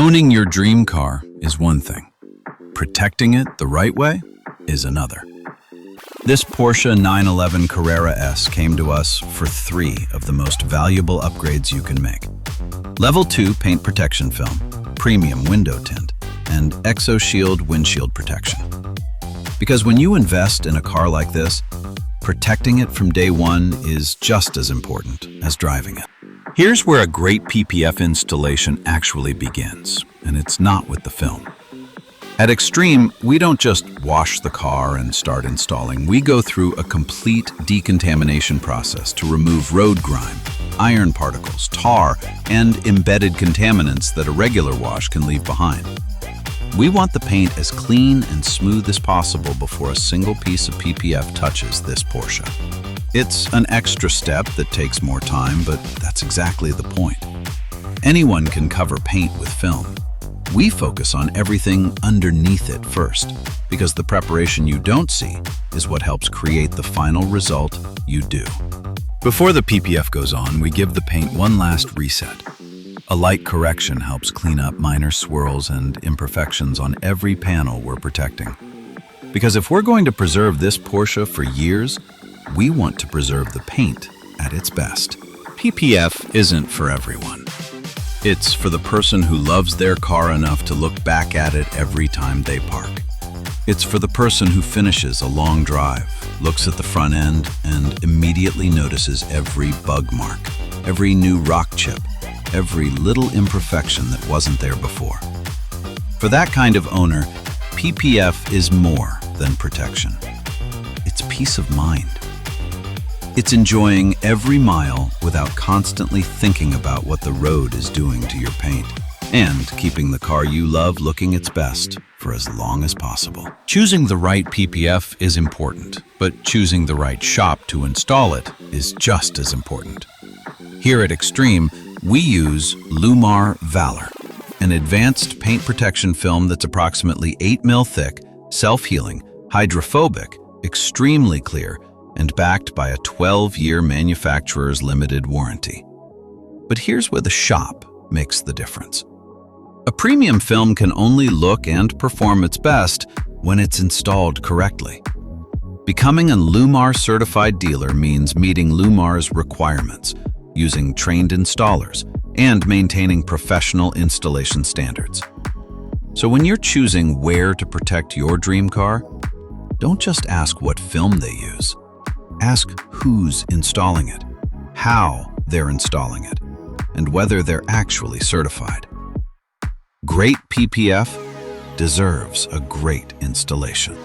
Owning your dream car is one thing. Protecting it the right way is another. This Porsche 911 Carrera S came to us for 3 of the most valuable upgrades you can make. Level 2 paint protection film, premium window tint, and ExoShield windshield protection. Because when you invest in a car like this, protecting it from day one is just as important as driving it. Here's where a great PPF installation actually begins, and it's not with the film. At Xtreme, we don't just wash the car and start installing. We go through a complete decontamination process to remove road grime, iron particles, tar, and embedded contaminants that a regular wash can leave behind. We want the paint as clean and smooth as possible before a single piece of PPF touches this Porsche. It's an extra step that takes more time, but that's exactly the point. Anyone can cover paint with film. We focus on everything underneath it first, because the preparation you don't see is what helps create the final result you do. Before the PPF goes on, we give the paint one last reset. A light correction helps clean up minor swirls and imperfections on every panel we're protecting. Because if we're going to preserve this Porsche for years, we want to preserve the paint at its best. PPF isn't for everyone. It's for the person who loves their car enough to look back at it every time they park. It's for the person who finishes a long drive, looks at the front end, and immediately notices every bug mark, every new rock chip, every little imperfection that wasn't there before. For that kind of owner, PPF is more than protection. It's peace of mind. It's enjoying every mile without constantly thinking about what the road is doing to your paint, and keeping the car you love looking its best for as long as possible. Choosing the right PPF is important, but choosing the right shop to install it is just as important. Here at Xtreme, we use LLumar Valor, an advanced paint protection film that's approximately 8 mil thick, self-healing, hydrophobic, extremely clear, and backed by a 12-year manufacturer's limited warranty. But here's where the shop makes the difference. A premium film can only look and perform its best when it's installed correctly. Becoming a LLumar certified dealer means meeting LLumar's requirements, using trained installers, and maintaining professional installation standards. So when you're choosing where to protect your dream car, don't just ask what film they use. Ask who's installing it, how they're installing it, and whether they're actually certified. Great PPF deserves a great installation.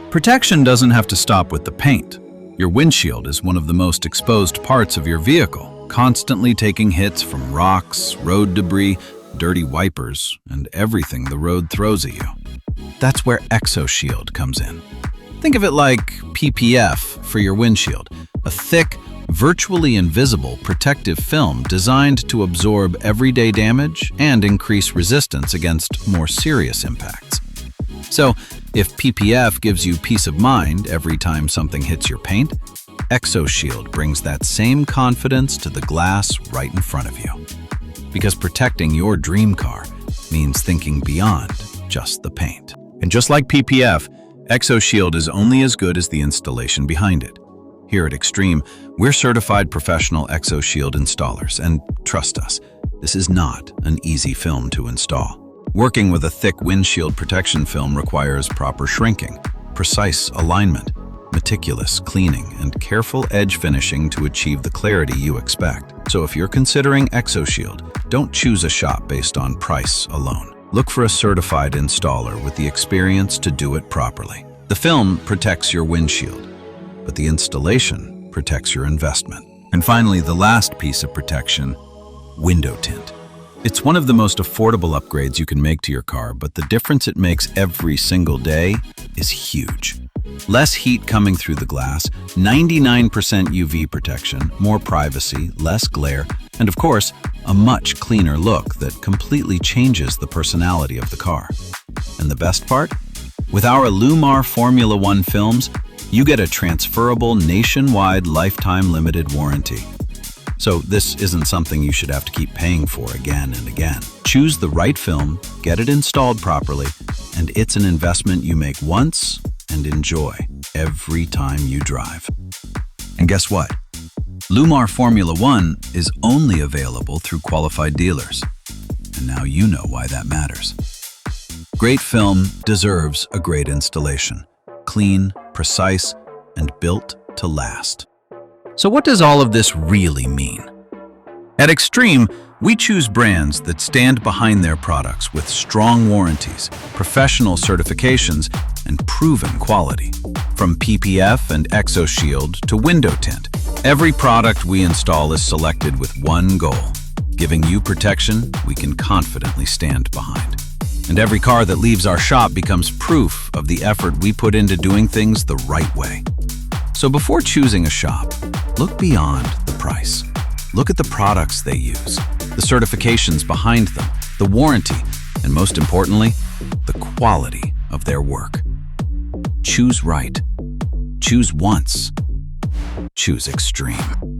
Protection doesn't have to stop with the paint. Your windshield is one of the most exposed parts of your vehicle, constantly taking hits from rocks, road debris, dirty wipers, and everything the road throws at you. That's where ExoShield comes in. Think of it like PPF for your windshield, a thick, virtually invisible protective film designed to absorb everyday damage and increase resistance against more serious impacts. So, if PPF gives you peace of mind every time something hits your paint, ExoShield brings that same confidence to the glass right in front of you. Because protecting your dream car means thinking beyond just the paint. And just like PPF, ExoShield is only as good as the installation behind it. Here at Xtreme, we're certified professional ExoShield installers, and trust us, this is not an easy film to install. Working with a thick windshield protection film requires proper shrinking, precise alignment, meticulous cleaning, and careful edge finishing to achieve the clarity you expect. So if you're considering ExoShield, don't choose a shop based on price alone. Look for a certified installer with the experience to do it properly. The film protects your windshield, but the installation protects your investment. And finally, the last piece of protection, window tint. It's one of the most affordable upgrades you can make to your car, but the difference it makes every single day is huge. Less heat coming through the glass, 99% UV protection, more privacy, less glare, and of course, a much cleaner look that completely changes the personality of the car. And the best part? With our LLumar FormulaOne films, you get a transferable nationwide lifetime limited warranty. So this isn't something you should have to keep paying for again and again. Choose the right film, get it installed properly, and it's an investment you make once and enjoy every time you drive. And guess what? LLumar FormulaOne is only available through qualified dealers. And now you know why that matters. Great film deserves a great installation. Clean, precise, and built to last. So what does all of this really mean? At Xtreme, we choose brands that stand behind their products with strong warranties, professional certifications, and proven quality. From PPF and ExoShield to window tint, every product we install is selected with one goal: giving you protection we can confidently stand behind. And every car that leaves our shop becomes proof of the effort we put into doing things the right way. So before choosing a shop, look beyond the price. Look at the products they use, the certifications behind them, the warranty, and most importantly, the quality of their work. Choose right. Choose once. Choose Xtreme.